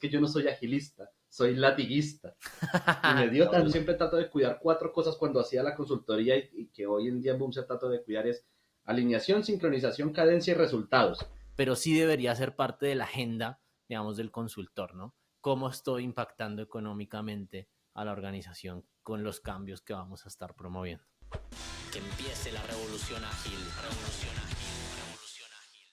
que yo no soy agilista, soy latiguista. Y me dio tanto, siempre trato de cuidar 4 cosas cuando hacía la consultoría y que hoy en día en Boom se trata de cuidar es alineación, sincronización, cadencia y resultados. Pero sí debería ser parte de la agenda, digamos, del consultor, ¿no? ¿Cómo estoy impactando económicamente a la organización con los cambios que vamos a estar promoviendo? Que empiece la revolución ágil. Revolución ágil. Revolución ágil.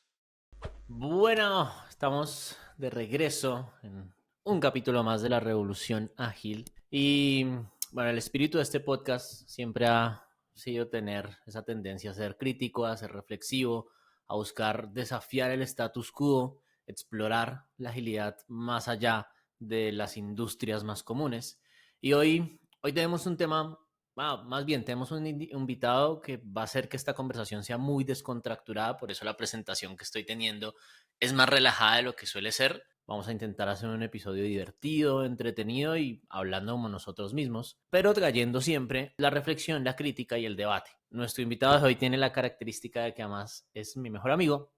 Bueno, estamos de regreso en un capítulo más de la revolución ágil. Y bueno, el espíritu de este podcast siempre ha sido tener esa tendencia a ser crítico, a ser reflexivo, a buscar desafiar el status quo, explorar la agilidad más allá de las industrias más comunes. Y hoy tenemos un tema, más bien tenemos un invitado que va a hacer que esta conversación sea muy descontracturada, por eso la presentación que estoy teniendo es más relajada de lo que suele ser. Vamos a intentar hacer un episodio divertido, entretenido y hablando como nosotros mismos, pero trayendo siempre la reflexión, la crítica y el debate. Nuestro invitado de hoy tiene la característica de que además es mi mejor amigo,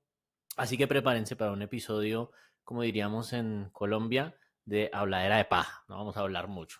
así que prepárense para un episodio, como diríamos en Colombia, de habladera de paja. No vamos a hablar mucho.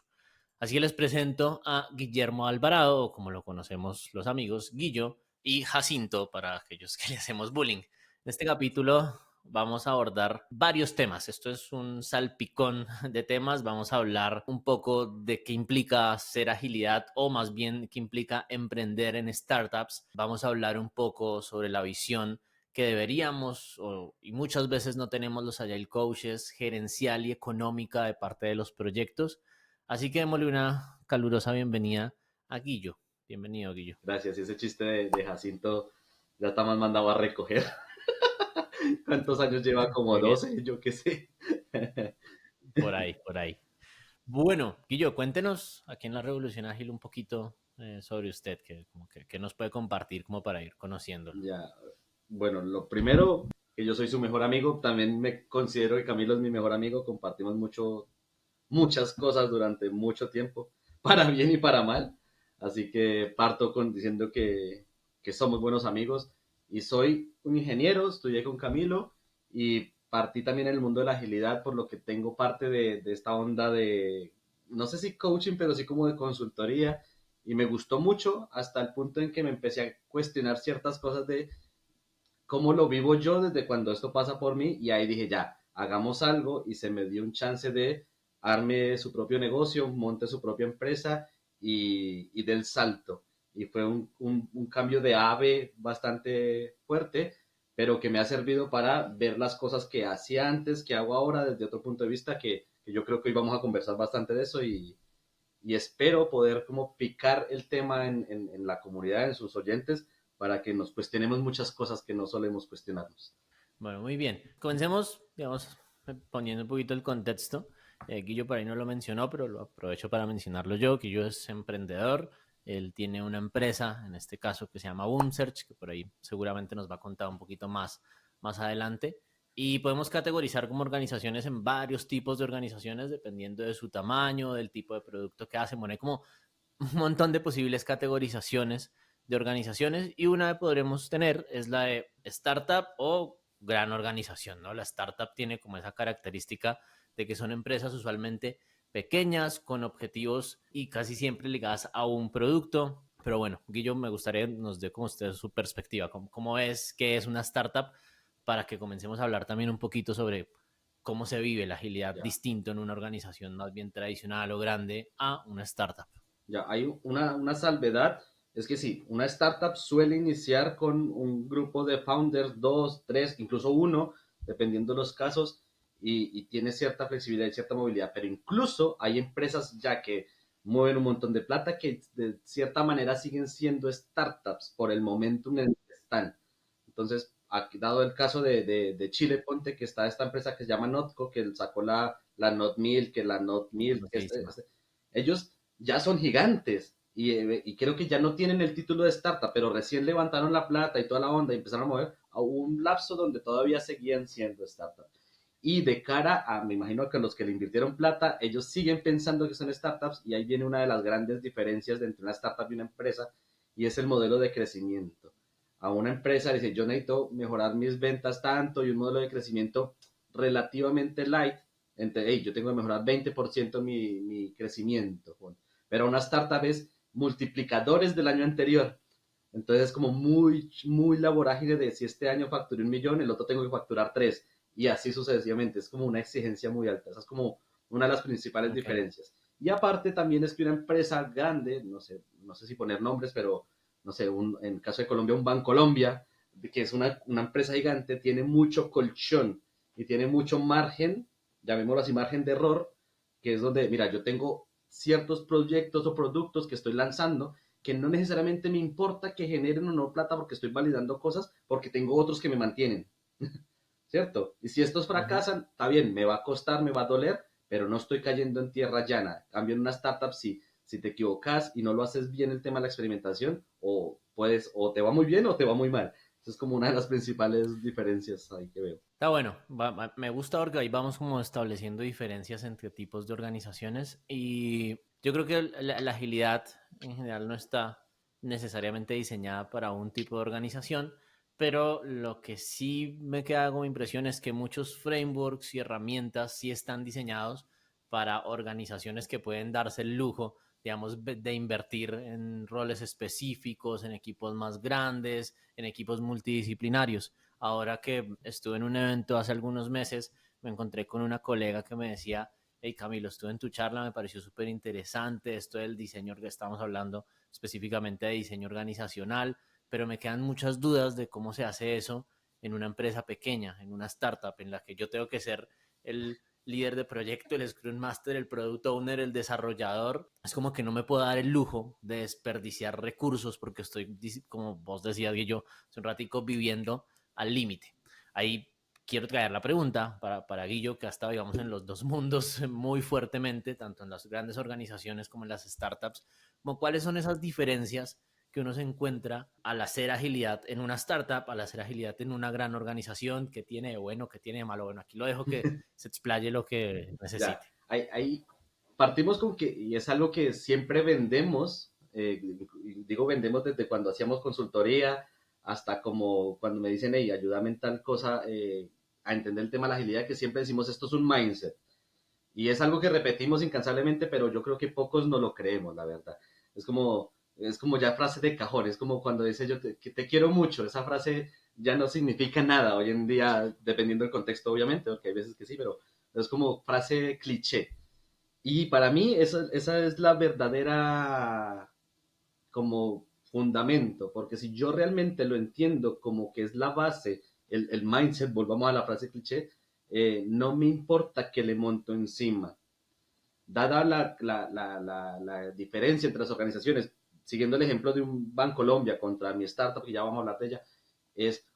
Así que les presento a Guillermo Alvarado, o como lo conocemos los amigos, Guillo, y Jacinto, para aquellos que le hacemos bullying. En este capítulo vamos a abordar varios temas. Esto es un salpicón de temas. Vamos a hablar un poco de qué implica ser agilidad o más bien qué implica emprender en startups. Vamos a hablar un poco sobre la visión que deberíamos y muchas veces no tenemos los agile coaches, gerencial y económica de parte de los proyectos. Así que démosle una calurosa bienvenida a Guillo. Bienvenido, Guillo. Gracias, y ese chiste de Jacinto ya está más mandado a recoger. ¿Cuántos años lleva? Como 12, yo qué sé. Por ahí, por ahí. Bueno, Guillo, cuéntenos aquí en la Revolución Ágil un poquito sobre usted, que nos puede compartir como para ir conociéndolo. Ya, bueno, lo primero, que yo soy su mejor amigo, también me considero que Camilo es mi mejor amigo, compartimos muchas cosas durante mucho tiempo, para bien y para mal, así que parto con diciendo que somos buenos amigos y soy un ingeniero, estudié con Camilo y partí también en el mundo de la agilidad, por lo que tengo parte de esta onda de, no sé si coaching, pero sí como de consultoría y me gustó mucho hasta el punto en que me empecé a cuestionar ciertas cosas de cómo lo vivo yo desde cuando esto pasa por mí y ahí dije ya, hagamos algo y se me dio un chance de arme su propio negocio, monte su propia empresa y del salto. Y fue un cambio de ave bastante fuerte, pero que me ha servido para ver las cosas que hacía antes, que hago ahora desde otro punto de vista, que yo creo que hoy vamos a conversar bastante de eso y espero poder como picar el tema en la comunidad, en sus oyentes, para que nos cuestionemos muchas cosas que no solemos cuestionarnos. Bueno, muy bien. Comencemos, digamos, poniendo un poquito el contexto. Guillo por ahí no lo mencionó, pero lo aprovecho para mencionarlo yo. Guillo es emprendedor. Él tiene una empresa, en este caso, que se llama Boomsearch, que por ahí seguramente nos va a contar un poquito más adelante. Y podemos categorizar como organizaciones en varios tipos de organizaciones, dependiendo de su tamaño, del tipo de producto que hacen. Bueno, hay como un montón de posibles categorizaciones de organizaciones y una que podremos tener es la de startup o gran organización, ¿no? La startup tiene como esa característica de que son empresas usualmente pequeñas, con objetivos y casi siempre ligadas a un producto. Pero bueno, Guillo, me gustaría que nos dé como usted su perspectiva, cómo es, qué es una startup, para que comencemos a hablar también un poquito sobre cómo se vive la agilidad Ya, distinto en una organización más bien tradicional o grande a una startup. ya hay una salvedad, es que sí, una startup suele iniciar con un grupo de founders, dos, tres, incluso uno, dependiendo de los casos, y tiene cierta flexibilidad y cierta movilidad, pero incluso hay empresas ya que mueven un montón de plata que de cierta manera siguen siendo startups por el momento en el que están. Entonces, aquí, dado el caso de Chile, ponte que está esta empresa que se llama Notco, que sacó la Not Milk, que la Not Milk, ellos ya son gigantes y creo que ya no tienen el título de startup, pero recién levantaron la plata y toda la onda y empezaron a mover a un lapso donde todavía seguían siendo startup. Y de cara a, me imagino que los que le invirtieron plata, ellos siguen pensando que son startups y ahí viene una de las grandes diferencias entre una startup y una empresa y es el modelo de crecimiento. A una empresa dice, yo necesito mejorar mis ventas tanto y un modelo de crecimiento relativamente light, Hey, yo tengo que mejorar 20% mi crecimiento. Pero una startup es multiplicadores del año anterior. Entonces es como muy la vorágine de si este año facturé 1 millón, el otro tengo que facturar 3. Y así sucesivamente. Es como una exigencia muy alta. Esa es como una de las principales Ok. diferencias. Y aparte también es que una empresa grande, no sé si poner nombres, pero no sé, en el caso de Colombia, un Bancolombia, que es una empresa gigante, tiene mucho colchón y tiene mucho margen, llamémoslo así, margen de error, que es donde, mira, yo tengo ciertos proyectos o productos que estoy lanzando que no necesariamente me importa que generen o no plata porque estoy validando cosas, porque tengo otros que me mantienen, ¿cierto? Y si estos Ujú. fracasan, está bien, me va a costar, me va a doler, pero no estoy cayendo en tierra llana. En cambio, en una startup, si te equivocas y no lo haces bien el tema de la experimentación, o te va muy bien o te va muy mal. Esa es como una de las principales diferencias ahí que veo. Está bueno, me gusta porque ahí vamos como estableciendo diferencias entre tipos de organizaciones y yo creo que la agilidad en general no está necesariamente diseñada para un tipo de organización, pero lo que sí me queda como impresión es que muchos frameworks y herramientas sí están diseñados para organizaciones que pueden darse el lujo, digamos, de invertir en roles específicos, en equipos más grandes, en equipos multidisciplinarios. Ahora que estuve en un evento hace algunos meses, me encontré con una colega que me decía, hey Camilo, estuve en tu charla, me pareció súper interesante esto del diseño, que estamos hablando específicamente de diseño organizacional, pero me quedan muchas dudas de cómo se hace eso en una empresa pequeña, en una startup en la que yo tengo que ser el líder de proyecto, el Scrum Master, el Product Owner, el desarrollador. Es como que no me puedo dar el lujo de desperdiciar recursos porque estoy, como vos decías, y yo, hace un ratico viviendo al límite. Ahí quiero traer la pregunta para Guillo, que ha estado, digamos, en los dos mundos muy fuertemente, tanto en las grandes organizaciones como en las startups, como cuáles son esas diferencias que uno se encuentra al hacer agilidad en una startup, al hacer agilidad en una gran organización, que tiene de bueno, que tiene de malo. Bueno, aquí lo dejo que se explaye lo que Ya, necesite. ahí partimos con que, y es algo que siempre vendemos, digo vendemos desde cuando hacíamos consultoría hasta como cuando me dicen, hey, ayúdame en tal cosa a entender el tema de la agilidad, que siempre decimos, esto es un mindset. Y es algo que repetimos incansablemente, pero yo creo que pocos no lo creemos, la verdad. Es como ya frase de cajón, es como cuando dice yo que te quiero mucho, esa frase ya no significa nada hoy en día, dependiendo del contexto, obviamente, porque hay veces que sí, pero es como frase cliché. Y para mí esa es la verdadera como fundamento, porque si yo realmente lo entiendo como que es la base, el mindset, volvamos a la frase cliché, no me importa que le monto encima. Dada la diferencia entre las organizaciones, siguiendo el ejemplo de un Bancolombia contra mi startup, que ya vamos a hablar de ella, es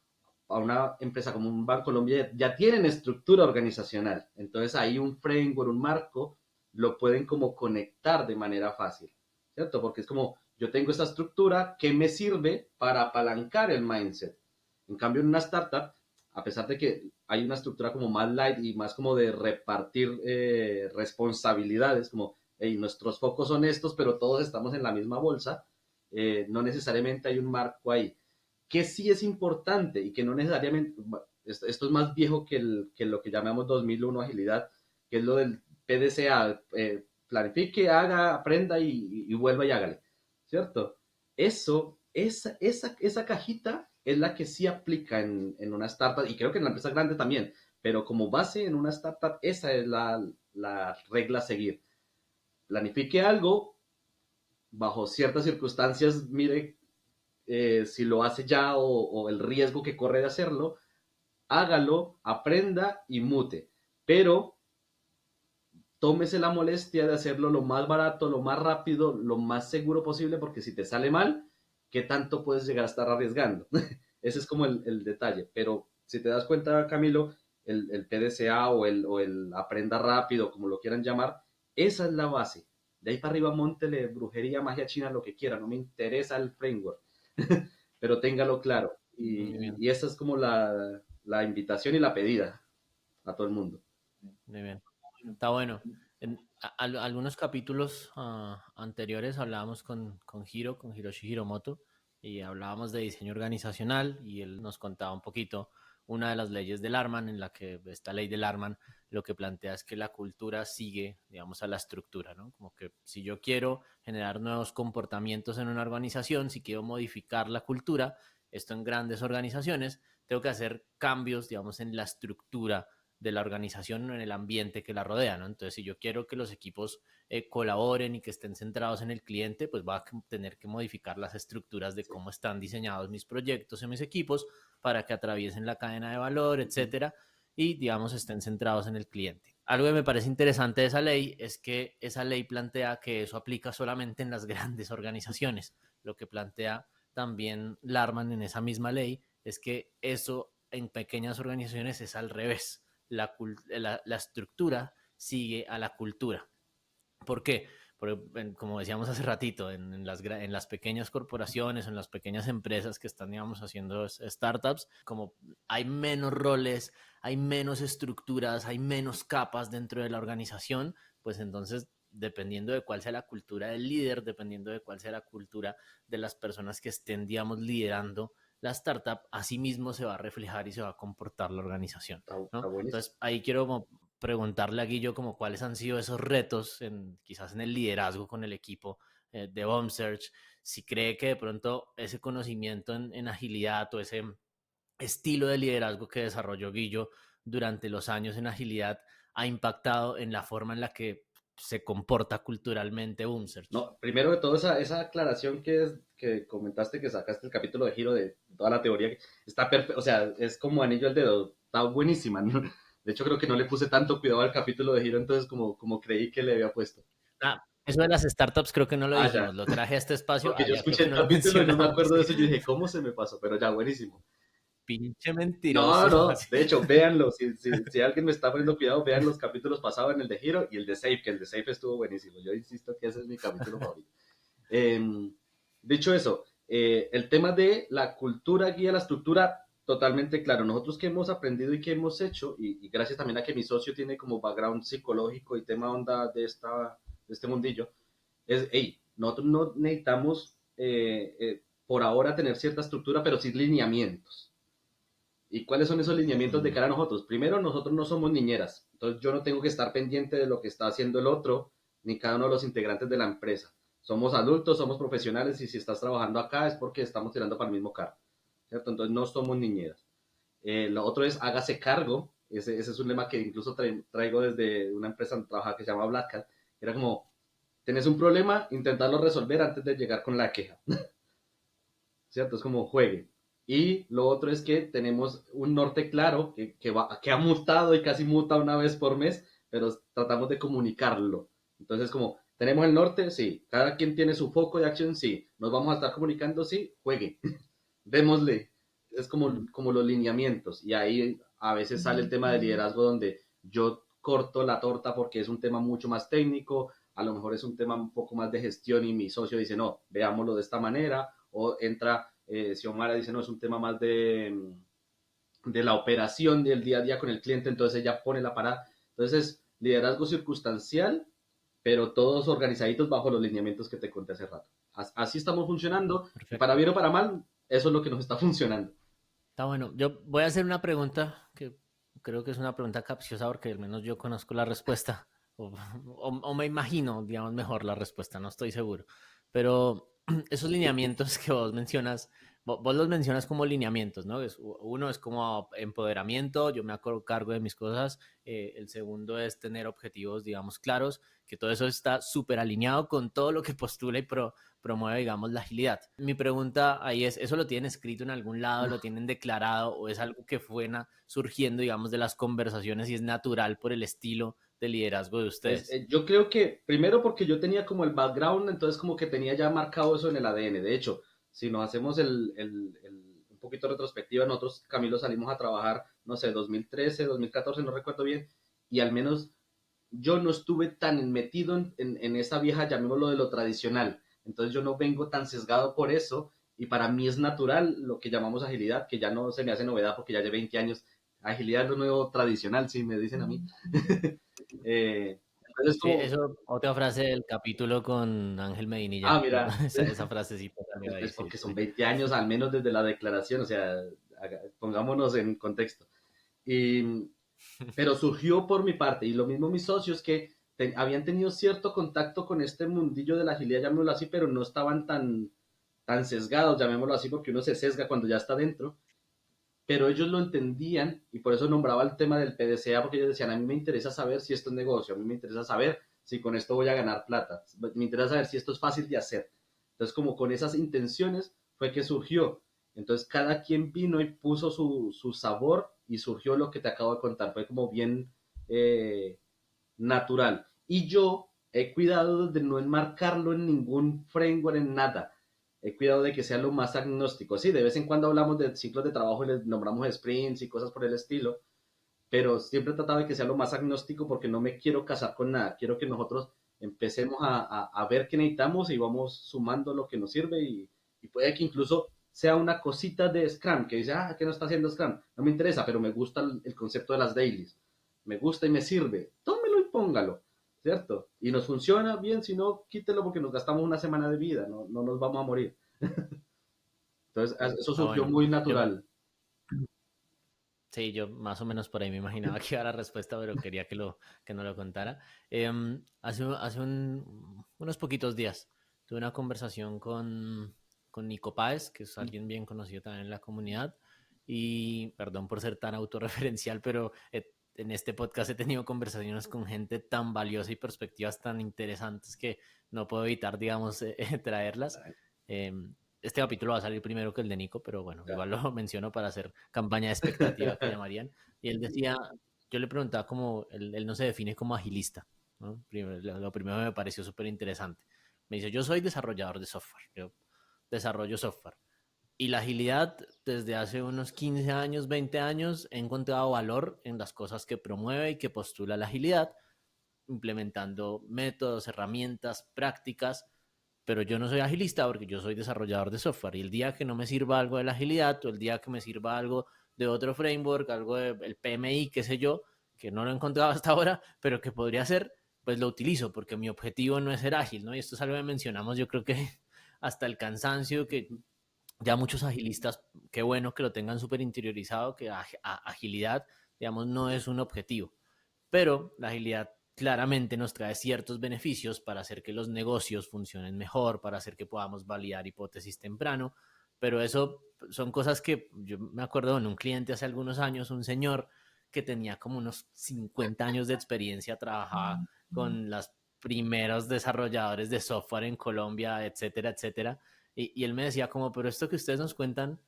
a una empresa como un Bancolombia ya tienen estructura organizacional. Entonces ahí un framework, un marco, lo pueden como conectar de manera fácil, ¿cierto? Porque es como, yo tengo esta estructura que me sirve para apalancar el mindset. En cambio, en una startup, a pesar de que hay una estructura como más light y más como de repartir responsabilidades, como hey, nuestros focos son estos, pero todos estamos en la misma bolsa, no necesariamente hay un marco ahí. Que sí es importante y que no necesariamente, esto es más viejo que lo que llamamos 2001 agilidad, que es lo del PDCA, planifique, haga, aprenda y vuelva y hágale, ¿cierto? Esa cajita es la que sí aplica en una startup y creo que en la empresa grande también, pero como base en una startup, esa es la regla a seguir. Planifique algo, bajo ciertas circunstancias, mire si lo hace ya o el riesgo que corre de hacerlo, hágalo, aprenda y mute. Pero tómese la molestia de hacerlo lo más barato, lo más rápido, lo más seguro posible, porque si te sale mal, ¿qué tanto puedes llegar a estar arriesgando? Ese es como el detalle. Pero si te das cuenta, Camilo, el PDCA o el aprenda rápido, como lo quieran llamar, esa es la base. De ahí para arriba, montele brujería, magia china, lo que quiera. No me interesa el framework, pero téngalo claro. Muy Y, bien. y esa es como la invitación y la pedida a todo el mundo. Muy bien. Está bueno. En algunos capítulos anteriores hablábamos con Hiroshi Hiromoto, y hablábamos de diseño organizacional y él nos contaba un poquito una de las leyes del Arman, en la que esta ley del Arman lo que plantea es que la cultura sigue, digamos, a la estructura, ¿no? Como que si yo quiero generar nuevos comportamientos en una organización, si quiero modificar la cultura, esto en grandes organizaciones, tengo que hacer cambios, digamos, en la estructura de la organización o en el ambiente que la rodea, ¿no? Entonces, si yo quiero que los equipos colaboren y que estén centrados en el cliente, pues va a tener que modificar las estructuras de cómo están diseñados mis proyectos en mis equipos para que atraviesen la cadena de valor, etcétera, y digamos estén centrados en el cliente. Algo que me parece interesante de esa ley es que esa ley plantea que eso aplica solamente en las grandes organizaciones. Lo que plantea también Larman en esa misma ley es que eso en pequeñas organizaciones es al revés. La estructura sigue a la cultura. ¿Por qué? Porque, como decíamos hace ratito, en las pequeñas corporaciones, en las pequeñas empresas que están, digamos, haciendo startups, como hay menos roles, hay menos estructuras, hay menos capas dentro de la organización, pues entonces, dependiendo de cuál sea la cultura del líder, dependiendo de cuál sea la cultura de las personas que estén, digamos, liderando la startup, así mismo se va a reflejar y se va a comportar la organización, Está ¿no? buenísimo. Entonces, ahí quiero como preguntarle a Guillo como cuáles han sido esos retos quizás en el liderazgo con el equipo de Bomb Search, si cree que de pronto ese conocimiento en agilidad o ese estilo de liderazgo que desarrolló Guillo durante los años en agilidad ha impactado en la forma en la que se comporta culturalmente Bomb Search. No, primero de todo, esa aclaración que comentaste, que sacaste el capítulo de giro de toda la teoría, está perfecto, o sea, es como anillo al dedo, está buenísima, ¿no? De hecho, creo que no le puse tanto cuidado al capítulo de giro, entonces como creí que le había puesto. Eso de las startups creo que no lo Ah, ya, dijimos, lo traje a este espacio, porque yo allá creo escuché que el no lo capítulo y no me mencionamos. acuerdo de eso, yo dije, ¿cómo se me pasó? Pero ya, buenísimo. Pinche No, mentiroso. no, de hecho, véanlo, si alguien me está poniendo cuidado, vean los capítulos pasados en el de giro y el de Safe, que el de Safe estuvo buenísimo, yo insisto que ese es mi capítulo favorito. Dicho eso, el tema de la cultura guía la estructura, totalmente claro. Nosotros que hemos aprendido y que hemos hecho, y gracias también a que mi socio tiene como background psicológico y tema onda de este mundillo, es, hey, nosotros no necesitamos por ahora tener cierta estructura, pero sí lineamientos. ¿Y cuáles son esos lineamientos de cara a nosotros? Primero, nosotros no somos niñeras, entonces yo no tengo que estar pendiente de lo que está haciendo el otro, ni cada uno de los integrantes de la empresa. Somos adultos, somos profesionales y si estás trabajando acá es porque estamos tirando para el mismo carro, ¿cierto? Entonces no somos niñeras. Lo otro es hágase cargo, ese es un lema que incluso traigo desde una empresa donde trabajaba que se llama Black Hat, era como, tenés un problema, intentarlo resolver antes de llegar con la queja. ¿Cierto? Es como juegue. Y lo otro es que tenemos un norte claro que ha mutado y casi muta una vez por mes, pero tratamos de comunicarlo. Entonces, como tenemos el norte, sí. Cada quien tiene su foco de acción, sí. Nos vamos a estar comunicando, sí. Juegue. Démosle. Es como los lineamientos. Y ahí a veces sale el tema de liderazgo donde yo corto la torta porque es un tema mucho más técnico, a lo mejor es un tema un poco más de gestión y mi socio dice, no, veámoslo de esta manera, o entra Xiomara dice, no, es un tema más de la operación del día a día con el cliente, entonces ella pone la parada. Entonces es liderazgo circunstancial, pero todos organizaditos bajo los lineamientos que te conté hace rato. Así estamos funcionando, y para Perfecto. bien o para mal, eso es lo que nos está funcionando. Está bueno. Yo voy a hacer una pregunta que creo que es una pregunta capciosa porque al menos yo conozco la respuesta o me imagino, digamos, mejor la respuesta, no estoy seguro. Pero esos lineamientos que vos mencionas, vos los mencionas como lineamientos, ¿no? Uno es como empoderamiento, yo me hago cargo de mis cosas. El segundo es tener objetivos, digamos, claros, que todo eso está súper alineado con todo lo que postula y promueve, digamos, la agilidad. Mi pregunta ahí es, ¿eso lo tienen escrito en algún lado, lo tienen declarado o es algo que fue surgiendo, digamos, de las conversaciones y es natural por el estilo de liderazgo de Pues ustedes? yo creo que primero porque yo tenía como el background, entonces como que tenía ya marcado eso en el ADN. De hecho, si nos hacemos un poquito de retrospectiva, nosotros, Camilo, salimos a trabajar, no sé, 2013, 2014, no recuerdo bien, y al menos yo no estuve tan metido en esa vieja, llamémoslo de lo tradicional. Entonces yo no vengo tan sesgado por eso y para mí es natural lo que llamamos agilidad, que ya no se me hace novedad porque ya llevo 20 años. Agilidad es lo nuevo tradicional, si me dicen a mí. Entonces Sí, como, eso, otra frase del capítulo con Ángel Medinilla. mira, Esa frasecita también va a es decir, porque son sí. 20 años al menos desde la declaración, o sea, pongámonos en contexto. Y pero surgió por mi parte, y lo mismo mis socios que habían tenido cierto contacto con este mundillo de la agilidad, llamémoslo así, pero no estaban tan sesgados, llamémoslo así, porque uno se sesga cuando ya está dentro, pero ellos lo entendían y por eso nombraba el tema del PDCA, porque ellos decían, a mí me interesa saber si esto es negocio, a mí me interesa saber si con esto voy a ganar plata, me interesa saber si esto es fácil de hacer. Entonces, como con esas intenciones fue que surgió. Entonces, cada quien vino y puso su sabor y surgió lo que te acabo de contar. Fue como bien natural. Y yo he cuidado de no enmarcarlo en ningún framework, en nada. He cuidado de que sea lo más agnóstico. Sí, de vez en cuando hablamos de ciclos de trabajo y les nombramos sprints y cosas por el estilo, pero siempre he tratado de que sea lo más agnóstico porque no me quiero casar con nada. Quiero que nosotros empecemos a ver qué necesitamos y vamos sumando lo que nos sirve y puede que incluso sea una cosita de Scrum que dice, ah, ¿qué no está haciendo Scrum? No me interesa, pero me gusta el concepto de las dailies. Me gusta y me sirve. Tómelo y póngalo, ¿cierto? Y nos funciona bien, si no, quítelo porque nos gastamos una semana de vida, no nos vamos a morir. Entonces, eso Ah, surgió bueno, muy yo, natural. sí, yo más o menos por ahí me imaginaba que iba la respuesta, pero quería que no lo contara. Unos poquitos días tuve una conversación con Nico Páez, que es alguien bien conocido también en la comunidad, y perdón por ser tan autorreferencial, pero en este podcast he tenido conversaciones con gente tan valiosa y perspectivas tan interesantes que no puedo evitar, digamos, traerlas. Este capítulo va a salir primero que el de Nico, pero bueno, Ya. igual lo menciono para hacer campaña de expectativa que llamarían. Y él decía, yo le preguntaba cómo, él no se define como agilista, ¿no? Lo primero me pareció súper interesante. Me dice, yo soy desarrollador de software, yo desarrollo software. Y la agilidad, desde hace unos 15 años, 20 años, he encontrado valor en las cosas que promueve y que postula la agilidad, implementando métodos, herramientas, prácticas, pero yo no soy agilista porque yo soy desarrollador de software y el día que no me sirva algo de la agilidad o el día que me sirva algo de otro framework, algo del PMI, qué sé yo, que no lo he encontrado hasta ahora, pero que podría ser, pues lo utilizo porque mi objetivo no es ser ágil, ¿no? Y esto es algo que mencionamos, yo creo que hasta el cansancio, que ya muchos agilistas, qué bueno que lo tengan súper interiorizado, que agilidad, digamos, no es un objetivo, pero la agilidad claramente nos trae ciertos beneficios para hacer que los negocios funcionen mejor, para hacer que podamos validar hipótesis temprano, pero eso son cosas que yo me acuerdo en un cliente hace algunos años, un señor que tenía como unos 50 años de experiencia, trabajaba con los primeros desarrolladores de software en Colombia, etcétera, etcétera, y él me decía como, pero esto que ustedes nos cuentan,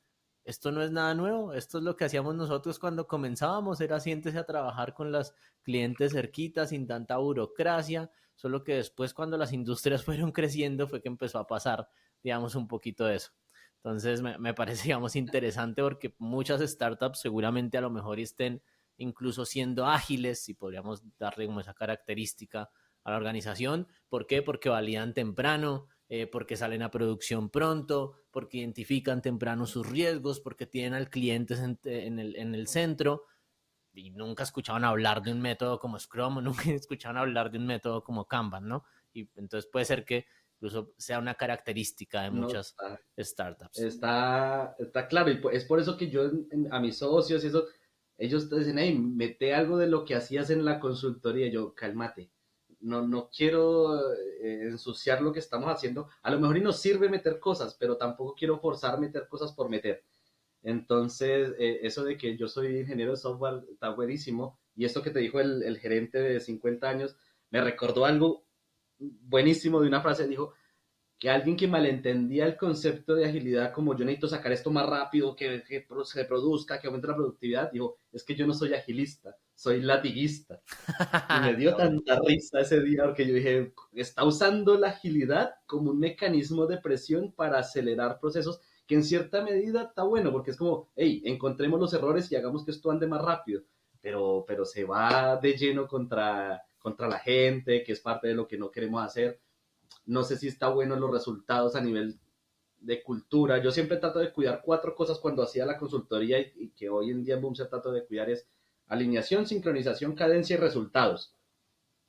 esto no es nada nuevo, esto es lo que hacíamos nosotros cuando comenzábamos, era siéntese a trabajar con las clientes cerquitas, sin tanta burocracia, solo que después cuando las industrias fueron creciendo fue que empezó a pasar, digamos, un poquito de eso. Entonces me parece, digamos, interesante porque muchas startups seguramente a lo mejor estén incluso siendo ágiles, si podríamos darle como esa característica a la organización. ¿Por qué? Porque validan temprano, porque salen a producción pronto, porque identifican temprano sus riesgos, porque tienen al cliente en el centro y nunca escuchaban hablar de un método como Scrum o nunca escuchaban hablar de un método como Kanban, ¿no? Y entonces puede ser que incluso sea una característica de No, muchas startups. está claro, y es por eso que yo a mis socios y eso, ellos te dicen, hey, mete algo de lo que hacías en la consultoría. Yo, cálmate, no quiero ensuciar lo que estamos haciendo. A lo mejor y nos sirve meter cosas, pero tampoco quiero forzar a meter cosas por meter. Entonces, eso de que yo soy ingeniero de software está buenísimo. Y esto que te dijo el gerente de 50 años, me recordó algo buenísimo de una frase. Dijo, que alguien que malentendía el concepto de agilidad como yo necesito sacar esto más rápido, que se produzca, que aumente la productividad, dijo, es que yo no soy agilista, soy latiguista. Y me dio Está bueno. tanta risa ese día porque yo dije, está usando la agilidad como un mecanismo de presión para acelerar procesos que en cierta medida está bueno, porque es como, hey, encontremos los errores y hagamos que esto ande más rápido, pero se va de lleno contra la gente, que es parte de lo que no queremos hacer. No sé si está bueno los resultados a nivel de cultura. Yo siempre trato de cuidar cuatro cosas cuando hacía la consultoría y que hoy en día en Boom se trata de cuidar es alineación, sincronización, cadencia y resultados.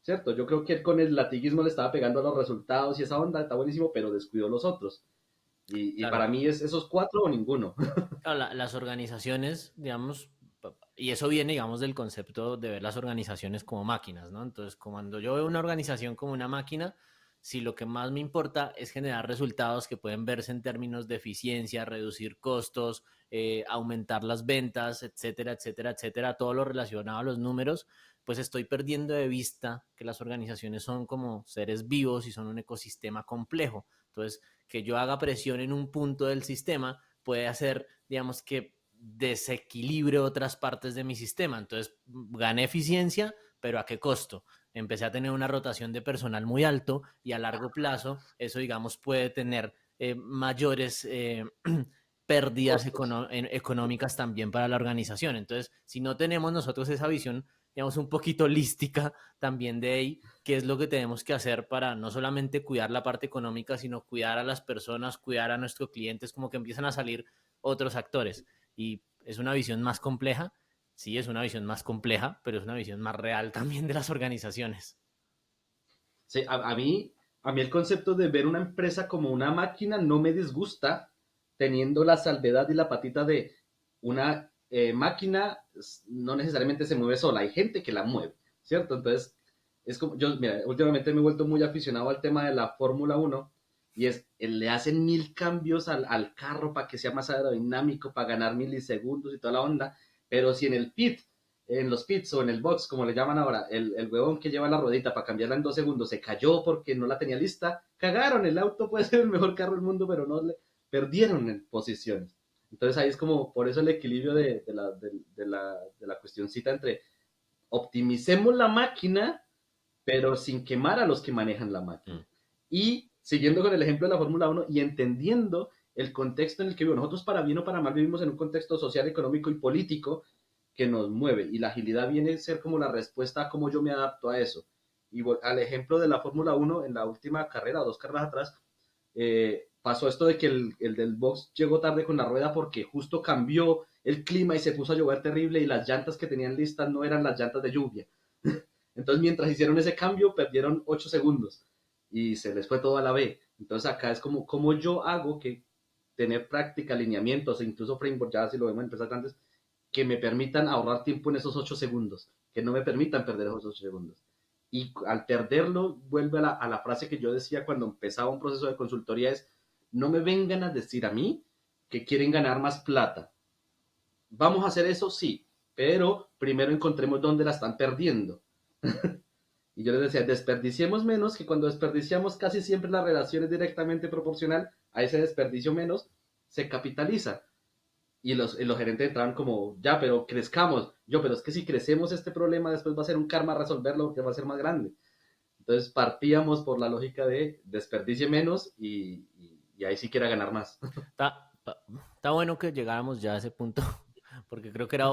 ¿Cierto? Yo creo que él con el latiguismo le estaba pegando a los resultados y esa onda está buenísimo, pero descuidó los otros. Y para Claro. mí es esos cuatro o ninguno. Claro, las organizaciones, digamos, Y eso viene, digamos, del concepto de ver las organizaciones como máquinas, ¿no? Entonces, cuando yo veo una organización como una máquina, si lo que más me importa es generar resultados que pueden verse en términos de eficiencia, reducir costos, aumentar las ventas, etcétera, etcétera, etcétera, todo lo relacionado a los números, pues estoy perdiendo de vista que las organizaciones son como seres vivos y son un ecosistema complejo. Entonces, que yo haga presión en un punto del sistema puede hacer, digamos, que desequilibre otras partes de mi sistema. Entonces, gané eficiencia, pero ¿a qué costo? Empecé a tener una rotación de personal muy alto y a largo plazo eso, digamos, puede tener mayores pérdidas Costos. económicas también para la organización. Entonces, si no tenemos nosotros esa visión, digamos, un poquito holística también de ahí, qué es lo que tenemos que hacer para no solamente cuidar la parte económica, sino cuidar a las personas, cuidar a nuestros clientes, como que empiezan a salir otros actores. Y es una visión más compleja, sí, es una visión más compleja, pero es una visión más real también de las organizaciones. Sí, a mí el concepto de ver una empresa como una máquina no me disgusta, teniendo la salvedad y la patita de una máquina no necesariamente se mueve sola, hay gente que la mueve, ¿cierto? Entonces, es como, yo, mira, últimamente me he vuelto muy aficionado al tema de la Fórmula 1 y le hacen mil cambios al carro para que sea más aerodinámico, para ganar milisegundos y toda la onda, pero si en los pits o en el box, como le llaman ahora, el huevón que lleva la ruedita para cambiarla en 2 segundos se cayó porque no la tenía lista, cagaron, el auto puede ser el mejor carro del mundo, pero no le perdieron en posiciones. Entonces ahí es como, por eso el equilibrio de la cuestioncita entre optimicemos la máquina, pero sin quemar a los que manejan la máquina. Mm. Y siguiendo con el ejemplo de la Fórmula 1 y entendiendo el contexto en el que vivimos, nosotros para bien o para mal vivimos en un contexto social, económico y político que nos mueve y la agilidad viene a ser como la respuesta a cómo yo me adapto a eso. Y al ejemplo de la Fórmula 1, en la última carrera, 2 carreras atrás, pasó esto de que el del box llegó tarde con la rueda porque justo cambió el clima y se puso a llover terrible y las llantas que tenían listas no eran las llantas de lluvia. Entonces, mientras hicieron ese cambio, perdieron 8 segundos y se les fue todo a la B. Entonces, acá es como yo hago que tener práctica, alineamientos e incluso framework, ya si lo vemos en empresas grandes, que me permitan ahorrar tiempo en esos 8 segundos, que no me permitan perder esos 8 segundos. Y al perderlo, vuelve a la frase que yo decía cuando empezaba un proceso de consultoría, es, no me vengan a decir a mí que quieren ganar más plata. Vamos a hacer eso, sí, pero primero encontremos dónde la están perdiendo. Y yo les decía, desperdiciemos menos, que cuando desperdiciamos casi siempre la relación es directamente proporcional a ese desperdicio menos, se capitaliza. Y los gerentes entraban como, ya, pero crezcamos. Yo, pero es que si crecemos este problema, después va a ser un karma resolverlo porque va a ser más grande. Entonces partíamos por la lógica de desperdicie menos y ahí sí quiera ganar más. Está, está bueno que llegáramos ya a ese punto, porque creo que era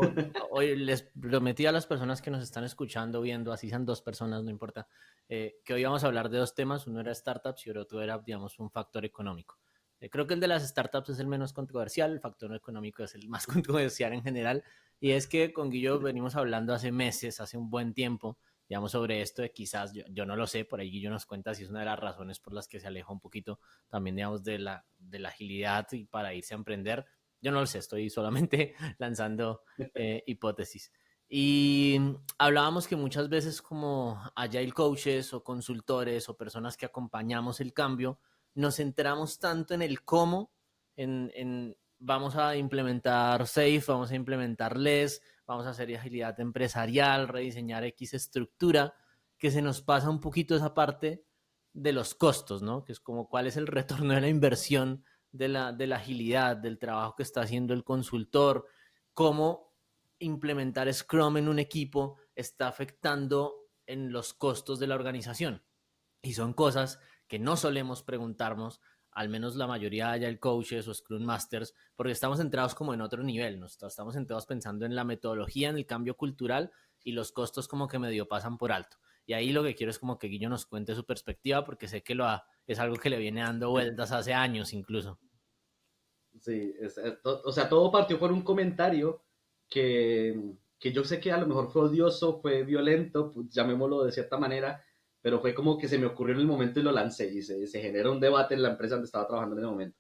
hoy les prometí a las personas que nos están escuchando, viendo, así sean 2 personas, no importa, que hoy íbamos a hablar de 2 temas, uno era startups y el otro era, digamos, un factor económico. Creo que el de las startups es el menos controversial, el factor económico es el más controversial en general, y es que con Guillo venimos hablando hace meses, hace un buen tiempo, digamos, sobre esto de quizás, yo no lo sé, por ahí Guillo nos cuenta si es una de las razones por las que se aleja un poquito también, digamos, de la agilidad y para irse a emprender. Yo no lo sé, estoy solamente lanzando hipótesis. Y hablábamos que muchas veces como agile coaches o consultores o personas que acompañamos el cambio, nos centramos tanto en el cómo, vamos a implementar SAFe, vamos a implementar LES, vamos a hacer agilidad empresarial, rediseñar X estructura, que se nos pasa un poquito esa parte de los costos, ¿no? Que es como cuál es el retorno de la inversión de la agilidad, del trabajo que está haciendo el consultor, cómo implementar Scrum en un equipo está afectando en los costos de la organización. Y son cosas que no solemos preguntarnos, al menos la mayoría de Agile Coaches o Scrum Masters, porque estamos centrados como en otro nivel, ¿no? Estamos centrados pensando en la metodología, en el cambio cultural y los costos como que medio pasan por alto. Y ahí lo que quiero es como que Guillo nos cuente su perspectiva, porque sé que es algo que le viene dando vueltas hace años incluso. Sí, o sea, todo partió por un comentario que, que yo sé que a lo mejor fue odioso, fue violento, pues, llamémoslo de cierta manera, pero fue como que se me ocurrió en el momento y lo lancé y se generó un debate en la empresa donde estaba trabajando en ese momento.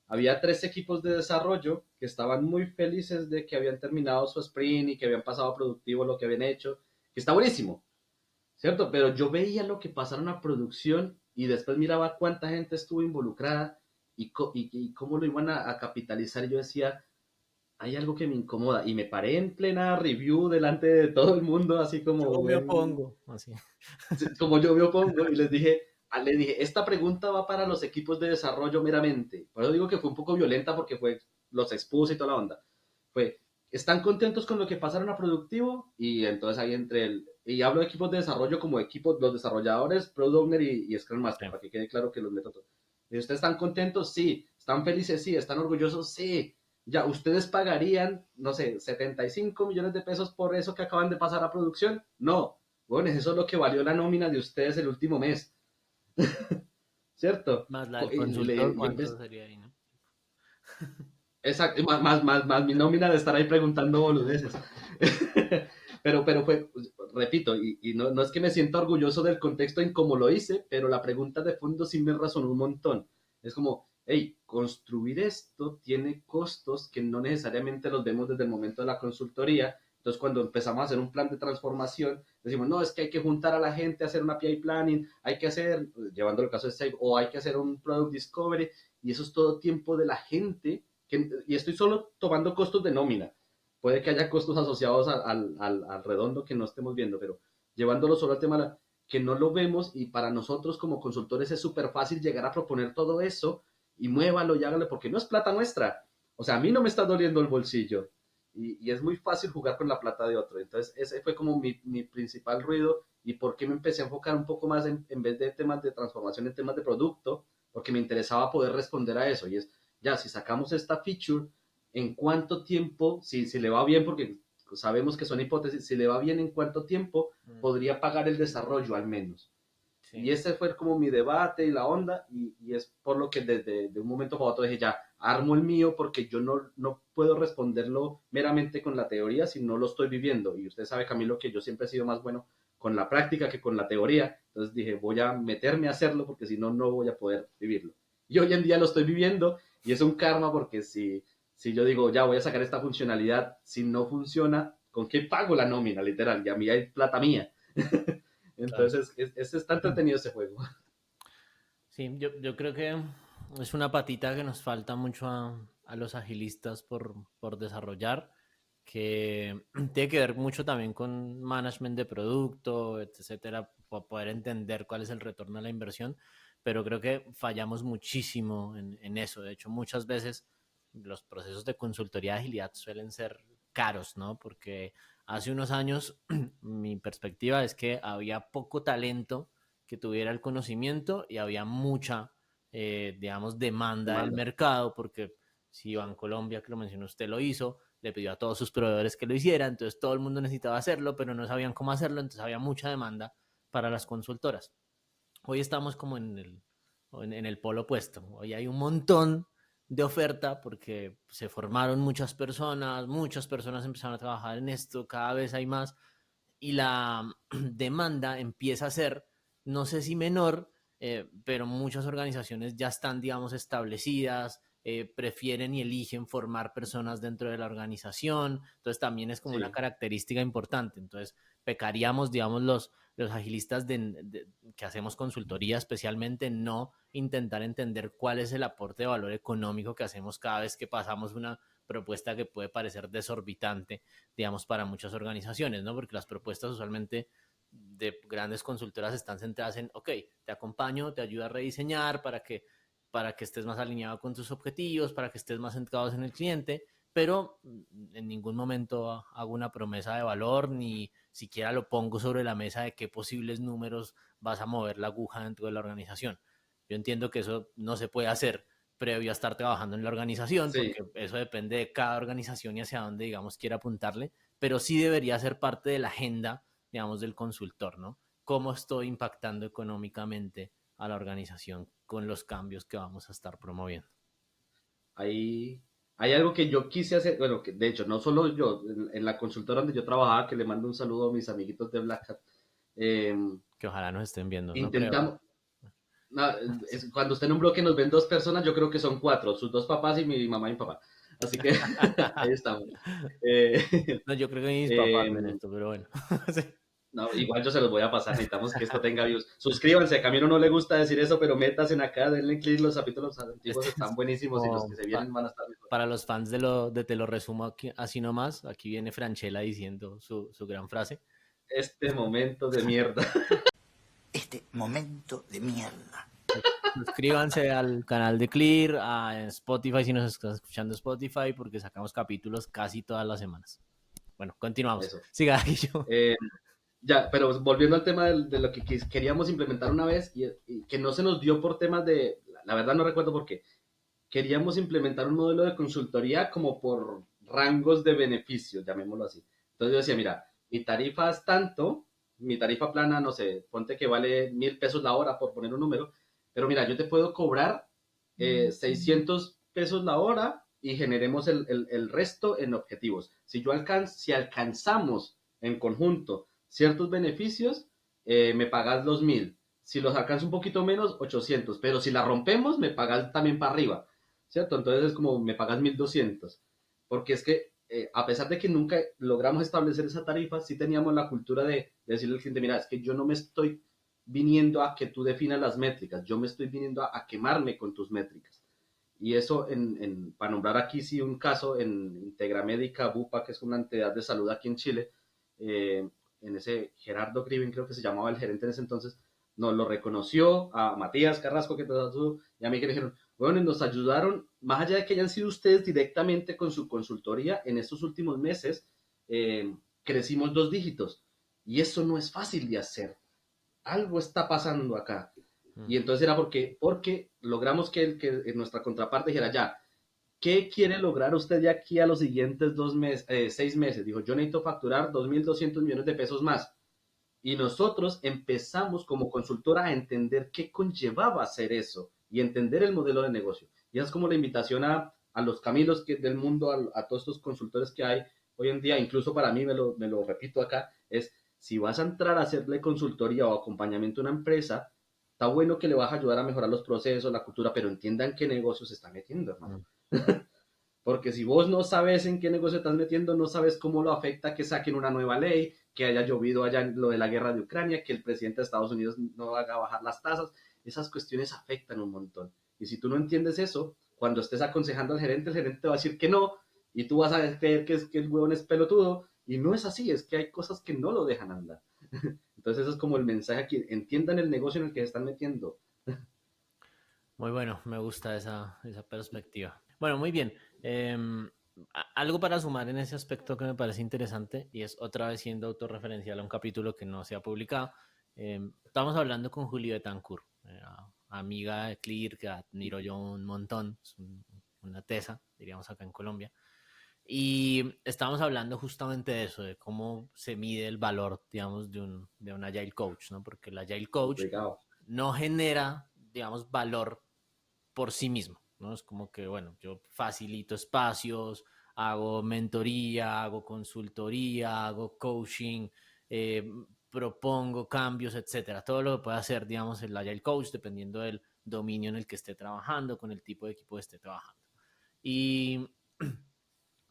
había 3 equipos de desarrollo que estaban muy felices de que habían terminado su sprint y que habían pasado productivo lo que habían hecho, que está buenísimo, ¿cierto? Pero yo veía lo que pasaron a producción y después miraba cuánta gente estuvo involucrada y cómo lo iban a capitalizar. Y yo decía, hay algo que me incomoda. Y me paré en plena review delante de todo el mundo, así como Yo me buen, opongo, así. como yo me opongo, y le dije, esta pregunta va para los equipos de desarrollo meramente. Por eso digo que fue un poco violenta porque los expuse y toda la onda. Fue, ¿están contentos con lo que pasaron a productivo? Y entonces ahí y hablo de equipos de desarrollo como equipos, los desarrolladores, Product Owner y Scrum Sí. Master, para que quede claro que los meto todos. ¿Y ustedes están contentos? Sí. ¿Están felices? Sí. ¿Están orgullosos? Sí. Ya, ¿ustedes pagarían, no sé, 75 millones de pesos por eso que acaban de pasar a producción? No. Bueno, eso es lo que valió la nómina de ustedes el último mes, ¿cierto? Más la del Y, consultor, ¿cuánto sería ahí, no? exacto, más mi nómina de estar ahí preguntando boludeces. Pero fue, repito, y no es que me sienta orgulloso del contexto en cómo lo hice, pero la pregunta de fondo sí me razonó un montón. Es como, hey, construir esto tiene costos que no necesariamente los vemos desde el momento de la consultoría. Entonces, cuando empezamos a hacer un plan de transformación, decimos, no, es que hay que juntar a la gente, hacer una PI planning, hay que hacer, llevando el caso de Save, o hay que hacer un product discovery, y eso es todo tiempo de la gente, y estoy solo tomando costos de nómina. Puede que haya costos asociados al redondo que no estemos viendo, pero llevándolo solo al tema que no lo vemos y para nosotros como consultores es súper fácil llegar a proponer todo eso y muévalo y hágalo porque no es plata nuestra. O sea, a mí no me está doliendo el bolsillo y es muy fácil jugar con la plata de otro. Entonces, ese fue como mi principal ruido y por qué me empecé a enfocar un poco más en vez de temas de transformación, en temas de producto, porque me interesaba poder responder a eso. Y es, ya, si sacamos esta feature, ¿en cuánto tiempo, si le va bien, porque sabemos que son hipótesis, si le va bien, ¿en cuánto tiempo podría pagar el desarrollo al menos? Sí. Y ese fue como mi debate y la onda, y es por lo que desde de un momento para otro dije, ya, armo el mío porque yo no puedo responderlo meramente con la teoría si no lo estoy viviendo. Y usted sabe, Camilo, que yo siempre he sido más bueno con la práctica que con la teoría. Entonces dije, voy a meterme a hacerlo porque si no, no voy a poder vivirlo. Y hoy en día lo estoy viviendo y es un karma porque si yo digo, ya voy a sacar esta funcionalidad, si no funciona, ¿con qué pago la nómina? Literal, y a mí hay plata mía. Claro. Entonces, está entretenido ese juego. Sí, yo creo que es una patita que nos falta mucho a los agilistas por desarrollar, que tiene que ver mucho también con management de producto, etcétera, para poder entender cuál es el retorno a la inversión, pero creo que fallamos muchísimo en eso. De hecho, muchas veces los procesos de consultoría de agilidad suelen ser caros, ¿no? Porque hace unos años mi perspectiva es que había poco talento que tuviera el conocimiento y había mucha, digamos, demanda del Demanda. mercado, porque si Bancolombia, que lo mencionó usted, lo hizo, le pidió a todos sus proveedores que lo hicieran, entonces todo el mundo necesitaba hacerlo, pero no sabían cómo hacerlo, entonces había mucha demanda para las consultoras. Hoy estamos como en el polo opuesto, hoy hay un montón de oferta porque se formaron muchas personas empezaron a trabajar en esto, cada vez hay más y la demanda empieza a ser, no sé si menor, pero muchas organizaciones ya están, digamos, establecidas, prefieren y eligen formar personas dentro de la organización, entonces también es como una Sí, característica importante, entonces pecaríamos, digamos, los agilistas que hacemos consultoría especialmente, no intentar entender cuál es el aporte de valor económico que hacemos cada vez que pasamos una propuesta que puede parecer desorbitante, digamos, para muchas organizaciones, ¿no? Porque las propuestas usualmente de grandes consultoras están centradas en, ok, te acompaño, te ayudo a rediseñar para que estés más alineado con tus objetivos, para que estés más centrados en el cliente, pero en ningún momento hago una promesa de valor, ni siquiera lo pongo sobre la mesa de qué posibles números vas a mover la aguja dentro de la organización. Yo entiendo que eso no se puede hacer previo a estar trabajando en la organización, sí. porque eso depende de cada organización y hacia dónde, digamos, quiera apuntarle, pero sí debería ser parte de la agenda, digamos, del consultor, ¿no? ¿Cómo estoy impactando económicamente a la organización con los cambios que vamos a estar promoviendo? Hay algo que yo quise hacer, bueno, que de hecho, no solo yo, en la consultora donde yo trabajaba, que le mando un saludo a mis amiguitos de Black Hat, eh, Que ojalá nos estén viendo, no creo. intentamos, No, cuando usted nombró que nos ven 2 personas, yo creo que son 4, sus 2 papás y mi mamá y mi papá. Así que ahí estamos. Eh, No, yo creo que mis papás ven em, esto, pero bueno. Sí. no, igual yo se los voy a pasar, necesitamos que esto tenga views. Suscríbanse, a Camilo no le gusta decir eso, pero métanse en acá, denle click, los capítulos antiguos Este están es buenísimos y los que como se vienen van a estar mejor. para los fans de Te lo resumo aquí, así nomás. Aquí viene Franchella diciendo su gran frase. Este momento de mierda. Este momento de mierda. Suscríbanse al canal de Clear, a Spotify si nos estás escuchando Spotify, porque sacamos capítulos casi todas las semanas. Bueno, continuamos. Eso. Siga, Guillo. Ya, pero volviendo al tema de lo que queríamos implementar una vez y que no se nos dio por temas de, la verdad no recuerdo por qué, queríamos implementar un modelo de consultoría como por rangos de beneficios, llamémoslo así. Entonces yo decía, mira, mi tarifa es tanto, mi tarifa plana, no sé, ponte que vale 1,000 pesos la hora por poner un número, pero mira, yo te puedo cobrar 600 pesos la hora y generemos el resto en objetivos. Si alcanzamos en conjunto ciertos beneficios, me pagas los 1,000. Si los alcanzo un poquito menos, 800. Pero si la rompemos, me pagas también para arriba. ¿Cierto? Entonces es como me pagas 1,200. Porque es que a pesar de que nunca logramos establecer esa tarifa, sí teníamos la cultura de decirle al cliente, mira, es que yo no me estoy viniendo a que tú definas las métricas, yo me estoy viniendo a quemarme con tus métricas. Y eso, para nombrar aquí sí un caso, en Integramédica Bupa, que es una entidad de salud aquí en Chile, eh, en ese Gerardo Griven, creo que se llamaba el gerente en ese entonces, nos lo reconoció a Matías Carrasco, que y a mí que le dijeron, bueno, nos ayudaron, más allá de que hayan sido ustedes directamente con su consultoría, en estos últimos meses crecimos 2 dígitos. Y eso no es fácil de hacer. Algo está pasando acá. Y entonces era porque logramos que nuestra contraparte dijera, ya, ¿qué quiere lograr usted de aquí a los siguientes 6 meses? Dijo, yo necesito facturar 2.200 millones de pesos más. Y nosotros empezamos como consultora a entender qué conllevaba hacer eso y entender el modelo de negocio. Y esa es como la invitación a los Camilos del mundo, a todos estos consultores que hay hoy en día, incluso para mí, me lo repito acá, es si vas a entrar a hacerle consultoría o acompañamiento a una empresa, está bueno que le vas a ayudar a mejorar los procesos, la cultura, pero entiendan qué negocio se está metiendo, hermano. Porque si vos no sabes en qué negocio estás metiendo, no sabes cómo lo afecta que saquen una nueva ley, que haya llovido allá lo de la guerra de Ucrania, que el presidente de Estados Unidos no haga bajar las tasas, esas cuestiones afectan un montón. Y si tú no entiendes eso, cuando estés aconsejando al gerente, el gerente te va a decir que no, y tú vas a creer que el huevón es pelotudo, y no es así, es que hay cosas que no lo dejan andar. Entonces eso es como el mensaje aquí, entiendan el negocio en el que se están metiendo. Muy bueno, me gusta esa perspectiva. Bueno, muy bien. Algo para sumar en ese aspecto que me parece interesante y es otra vez siendo autorreferencial a un capítulo que no se ha publicado. Estamos hablando con Julio Betancourt, amiga de Clear, que admiro yo un montón, es una tesa, diríamos acá en Colombia. Y estábamos hablando justamente de eso, de cómo se mide el valor, digamos, de un Agile Coach, ¿no? Porque el Agile Coach Complicado. no genera, digamos, valor por sí mismo, ¿no? Es como que, bueno, yo facilito espacios, hago mentoría, hago consultoría, hago coaching, eh, propongo cambios, etcétera. Todo lo que puede hacer, digamos, el Agile Coach, dependiendo del dominio en el que esté trabajando, con el tipo de equipo que esté trabajando. Y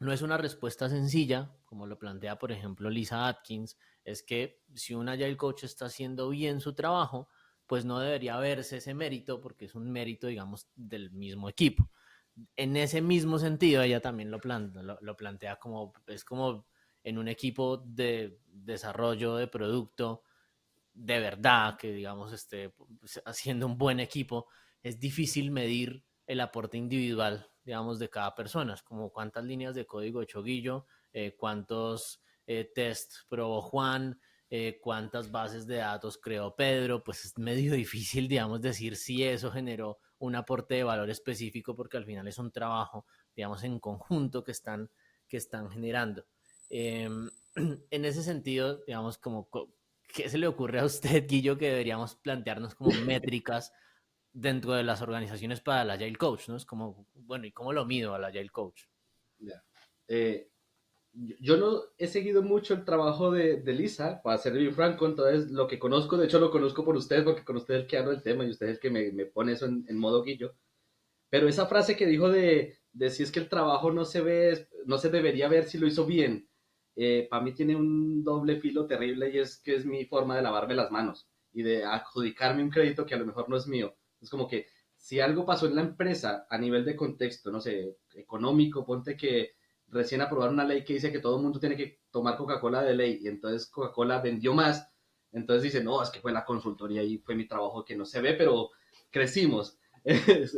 no es una respuesta sencilla, como lo plantea, por ejemplo, Lisa Atkins, es que si un Agile Coach está haciendo bien su trabajo, pues no debería verse ese mérito porque es un mérito, digamos, del mismo equipo. En ese mismo sentido, ella también lo plantea como, es como en un equipo de desarrollo de producto de verdad, que digamos esté haciendo un buen equipo, es difícil medir el aporte individual, digamos, de cada persona. Es como cuántas líneas de código echó Guillo, cuántos test probó Juan, cuántas bases de datos creó Pedro, pues es medio difícil, digamos, decir si eso generó un aporte de valor específico, porque al final es un trabajo, digamos, en conjunto que están generando. En ese sentido, digamos, como ¿qué se le ocurre a usted, Guillo, que deberíamos plantearnos como métricas dentro de las organizaciones para el Agile Coach, ¿no? Es como, bueno, ¿y cómo lo mido al Agile Coach? Ya. Eh, yo no he seguido mucho el trabajo de Lisa, para ser bien franco, entonces lo que conozco, de hecho lo conozco por ustedes, porque con ustedes es el que hablo del tema y ustedes es el que me pone eso en modo guillo. Pero esa frase que dijo de si es que el trabajo no se ve, no se debería ver si lo hizo bien, para mí tiene un doble filo terrible y es que es mi forma de lavarme las manos y de adjudicarme un crédito que a lo mejor no es mío. Es como que si algo pasó en la empresa a nivel de contexto, no sé, económico, ponte que recién aprobaron una ley que dice que todo el mundo tiene que tomar Coca-Cola de ley y entonces Coca-Cola vendió más, entonces dicen, no, es que fue la consultoría y fue mi trabajo que no se ve, pero crecimos. Es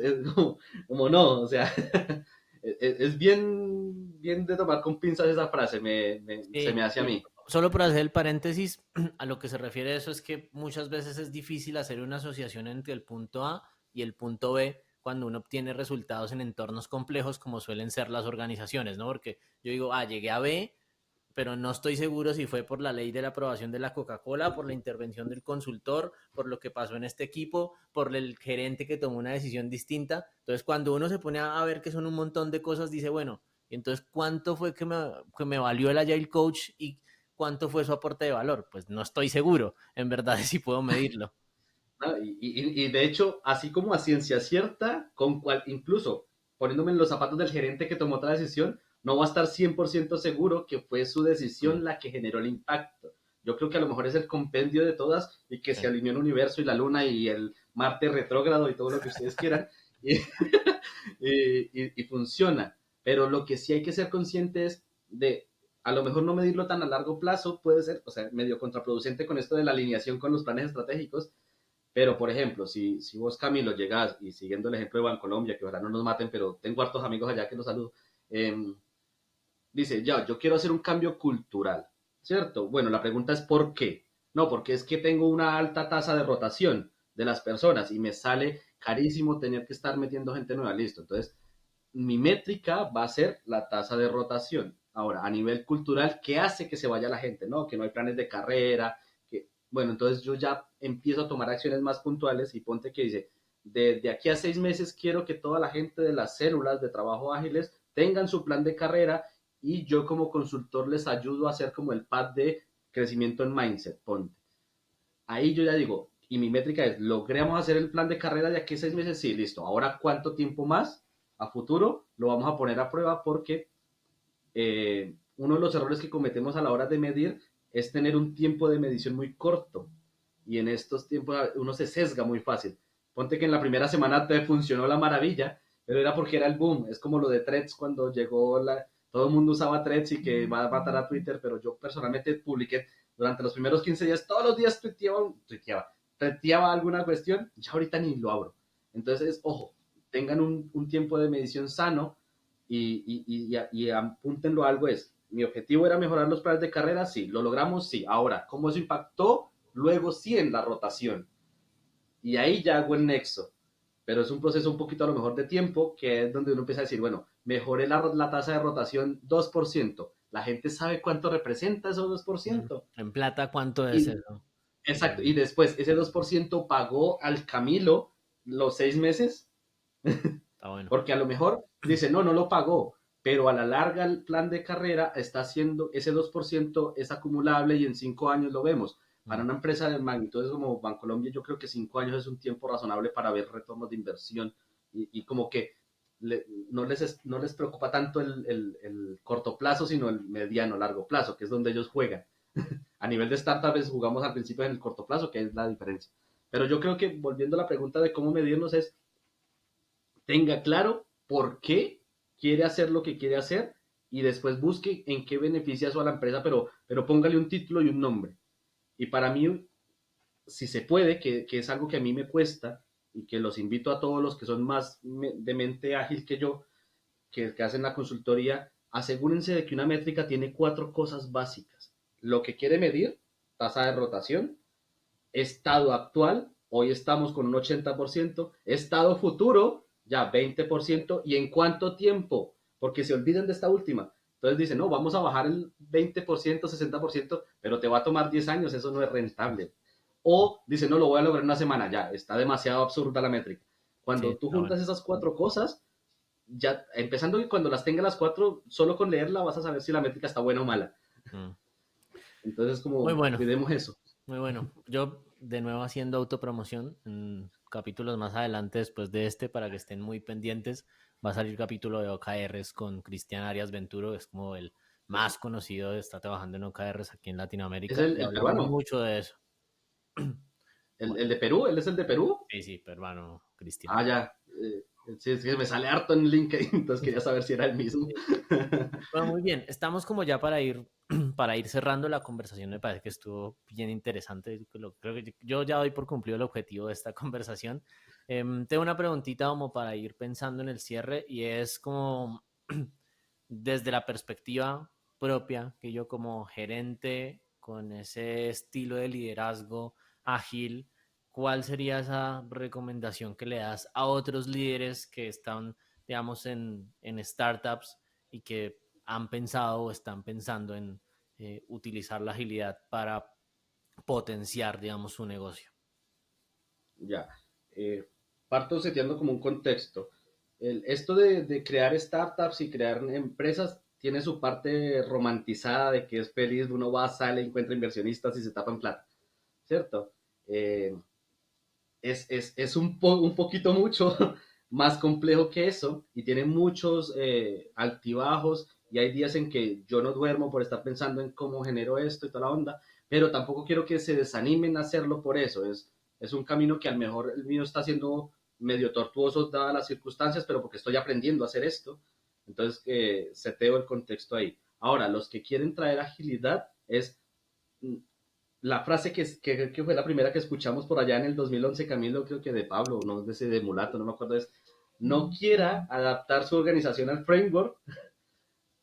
como no, o sea, es bien, bien de tomar con pinzas esa frase, se me hace a Y mí. solo para hacer el paréntesis, a lo que se refiere eso es que muchas veces es difícil hacer una asociación entre el punto A y el punto B cuando uno obtiene resultados en entornos complejos como suelen ser las organizaciones, ¿no? Porque yo digo, llegué a B, pero no estoy seguro si fue por la ley de la aprobación de la Coca-Cola, por la intervención del consultor, por lo que pasó en este equipo, por el gerente que tomó una decisión distinta. Entonces, cuando uno se pone a ver que son un montón de cosas, dice, bueno, entonces, ¿cuánto fue que me valió el Agile Coach y cuánto fue su aporte de valor? Pues no estoy seguro, en verdad, si puedo medirlo. ¿No? Y de hecho, así como a ciencia cierta, incluso poniéndome en los zapatos del gerente que tomó otra decisión, no va a estar 100% seguro que fue su Mm, decisión la que generó el impacto. Yo creo que a lo mejor es el compendio de todas y que se sí. alineó el universo y la luna y el Marte retrógrado y todo lo que ustedes quieran y, y funciona. Pero lo que sí hay que ser consciente es de, a lo mejor no medirlo tan a largo plazo, puede ser, o sea, medio contraproducente con esto de la alineación con los planes estratégicos, pero, por ejemplo, si vos, Camilo, llegás y siguiendo el ejemplo de Bancolombia, que ojalá no nos maten, pero tengo hartos amigos allá que los saludo, eh, dice, ya, yo quiero hacer un cambio cultural, ¿cierto? Bueno, la pregunta es ¿por qué? No, porque es que tengo una alta tasa de rotación de las personas y me sale carísimo tener que estar metiendo gente nueva, listo. Entonces, mi métrica va a ser la tasa de rotación. Ahora, a nivel cultural, ¿qué hace que se vaya la gente? ¿No? Que no hay planes de carrera. Bueno, entonces yo ya empiezo a tomar acciones más puntuales y ponte que dice, de aquí a 6 meses quiero que toda la gente de las células de trabajo ágiles tengan su plan de carrera y yo como consultor les ayudo a hacer como el pad de crecimiento en mindset, ponte. Ahí yo ya digo, y mi métrica es, ¿logramos hacer el plan de carrera de aquí a 6 meses? Sí, listo. Ahora, ¿cuánto tiempo más a futuro lo vamos a poner a prueba? Porque uno de los errores que cometemos a la hora de medir es tener un tiempo de medición muy corto. Y en estos tiempos uno se sesga muy fácil. Ponte que en la primera semana te funcionó la maravilla, pero era porque era el boom. Es como lo de Threads cuando llegó todo el mundo usaba Threads y que va a matar a Twitter, pero yo personalmente publiqué durante los primeros 15 días, todos los días tuiteaba alguna cuestión, ya ahorita ni lo abro. Entonces, ojo, tengan un tiempo de medición sano y apúntenlo a algo es, mi objetivo era mejorar los planes de carrera, sí, lo logramos, sí. Ahora, ¿cómo eso impactó? Luego sí en la rotación. Y ahí ya hago el nexo. Pero es un proceso un poquito a lo mejor de tiempo, que es donde uno empieza a decir, bueno, mejoré la tasa de rotación 2%. La gente sabe cuánto representa esos Mm. 2%. En plata, ¿cuánto es Y, eso? exacto. Y después, ese 2% pagó al Camilo los 6 meses. Está bueno. Porque a lo mejor dice, no, no lo pagó, pero a la larga el plan de carrera está haciendo ese 2% es acumulable y en 5 años lo vemos. Para Mm. una empresa de magnitudes como Bancolombia, yo creo que 5 años es un tiempo razonable para ver retornos de inversión y como que no les preocupa tanto el corto plazo, sino el mediano, largo plazo, que es donde ellos juegan. A nivel de startups jugamos al principio en el corto plazo, que es la diferencia. Pero yo creo que volviendo a la pregunta de cómo medirnos es, tenga claro por qué quiere hacer lo que quiere hacer y después busque en qué beneficia eso a la empresa, pero póngale un título y un nombre. Y para mí, si se puede, que es algo que a mí me cuesta y que los invito a todos los que son más de mente ágil que yo, que hacen la consultoría, asegúrense de que una métrica tiene 4 cosas básicas. Lo que quiere medir, tasa de rotación, estado actual, hoy estamos con un 80%, estado futuro, ya 20%, y en cuánto tiempo, porque se olviden de esta última. Entonces dicen, no, vamos a bajar el 20%, 60%, pero te va a tomar 10 años, eso no es rentable. O dicen, no, lo voy a lograr en una semana, ya, está demasiado absurda la métrica. Sí, Cuando tú está bueno. juntas esas 4 cosas, ya, empezando que cuando las tenga las 4, solo con leerla vas a saber si la métrica está buena o mala. Mm. Entonces, Muy como, bueno, cuidemos eso. muy bueno. Yo de nuevo haciendo autopromoción en capítulos más adelante después de este para que estén muy pendientes. Va a salir capítulo de OKRs con Cristian Arias Venturo, es como el más conocido, está trabajando en OKRs aquí en ¿Es Latinoamérica y el hablamos peruano? mucho de eso. ¿El de Perú? ¿Él es el de Perú? Sí, sí, peruano, Cristian. Ah, ya. Sí, es que me sale harto en LinkedIn, entonces quería saber si era el mismo. Bueno, muy bien, estamos como ya para ir, para ir cerrando la conversación, me parece que estuvo bien interesante, creo que yo ya doy por cumplido el objetivo de esta conversación. Tengo una preguntita como para ir pensando en el cierre y es como desde la perspectiva propia, que yo como gerente con ese estilo de liderazgo ágil, ¿cuál sería esa recomendación que le das a otros líderes que están, digamos, en startups y que han pensado o están pensando en utilizar la agilidad para potenciar, digamos, su negocio? Ya. Eh, Parto seteando como un contexto. Esto de crear startups y crear empresas tiene su parte romantizada de que es feliz, uno va, sale, encuentra inversionistas y se tapan plata, ¿cierto? Eh, es un poquito mucho más complejo que eso y tiene muchos altibajos y hay días en que yo no duermo por estar pensando en cómo genero esto y toda la onda, pero tampoco quiero que se desanimen a hacerlo por eso. Es un camino que a lo mejor el mío está siendo medio tortuoso dadas las circunstancias, pero porque estoy aprendiendo a hacer esto. Entonces, seteo el contexto ahí. Ahora, los que quieren traer agilidad es la frase que fue la primera que escuchamos por allá en el 2011, Camilo, creo que de Pablo, no de ese de Mulato, no me acuerdo, es no quiera adaptar su organización al framework,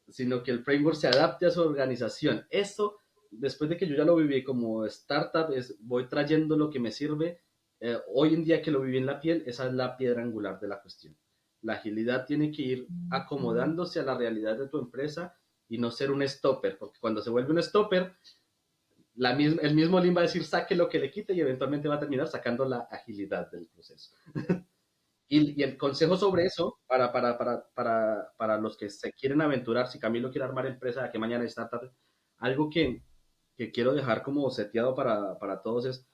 sino que el framework se adapte a su organización. Eso, después de que yo ya lo viví como startup, voy trayendo lo que me sirve. Hoy en día que lo viví en la piel, esa es la piedra angular de la cuestión. La agilidad tiene que ir acomodándose a la realidad de tu empresa y no ser un stopper, porque cuando se vuelve un stopper, el mismo Lean va a decir saque lo que le quite y eventualmente va a terminar sacando la agilidad del proceso. Y el consejo sobre eso, para los que se quieren aventurar, si Camilo quiere armar empresa de aquí mañana es startup, algo que quiero dejar como seteado para todos es,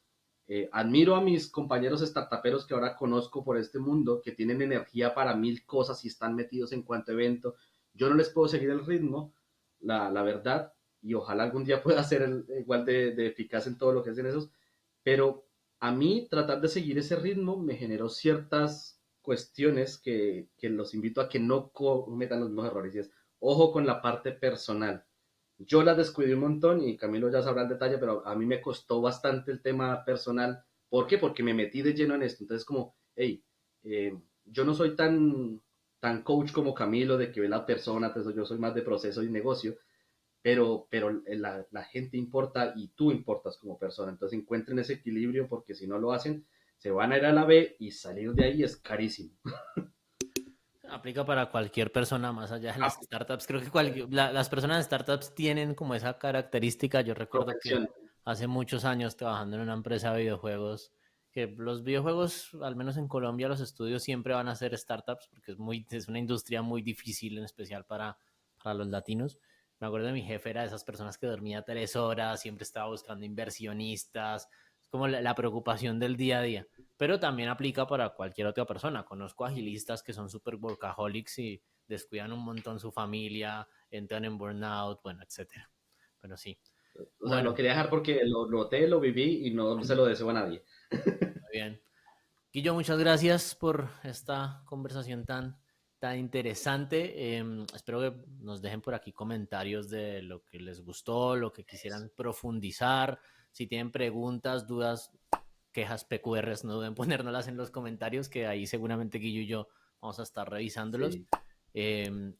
admiro a mis compañeros startuperos que ahora conozco por este mundo, que tienen energía para 1000 cosas y están metidos en cuanto evento. Yo no les puedo seguir el ritmo, la verdad, y ojalá algún día pueda ser igual de eficaz en todo lo que hacen esos, pero a mí tratar de seguir ese ritmo me generó ciertas cuestiones que los invito a que no cometan los mismos errores. Y es, ojo con la parte personal. Yo la descuidé un montón y Camilo ya sabrá el detalle, pero a mí me costó bastante el tema personal. ¿Por qué? Porque me metí de lleno en esto. Entonces, como, hey, yo no soy tan coach como Camilo de que ve la persona, entonces yo soy más de proceso y negocio, pero la gente importa y tú importas como persona. Entonces encuentren ese equilibrio porque si no lo hacen, se van a ir a la B y salir de ahí es carísimo. Aplica para cualquier persona más allá de las Ah, startups. Creo que las personas de startups tienen como esa característica. Yo recuerdo que profesión. hace muchos años trabajando en una empresa de videojuegos, que los videojuegos, al menos en Colombia, los estudios siempre van a ser startups porque es una industria muy difícil, en especial para los latinos. Me acuerdo de mi jefe, era de esas personas que dormía 3 horas, siempre estaba buscando inversionistas, es como la preocupación del día a día, pero también aplica para cualquier otra persona. Conozco agilistas que son super workaholics y descuidan un montón su familia, entran en burnout, bueno, etcétera. Pero sí. O sea, lo Bueno, quería dejar porque lo noté, lo viví y no se lo deseo a nadie. muy bien. Guillo, muchas gracias por esta conversación tan interesante. Espero que nos dejen por aquí comentarios de lo que les gustó, lo que quisieran profundizar. Si tienen preguntas, dudas, quejas, PQRs, no duden en ponérnoslas en los comentarios, que ahí seguramente Guillo y yo vamos a estar revisándolos. Sí.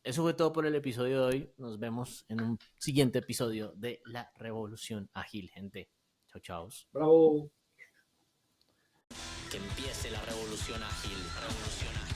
Eso fue todo por el episodio de hoy. Nos vemos en un siguiente episodio de La Revolución Ágil, gente. Chao, chao. Bravo. Que empiece la revolución ágil. Revolución ágil.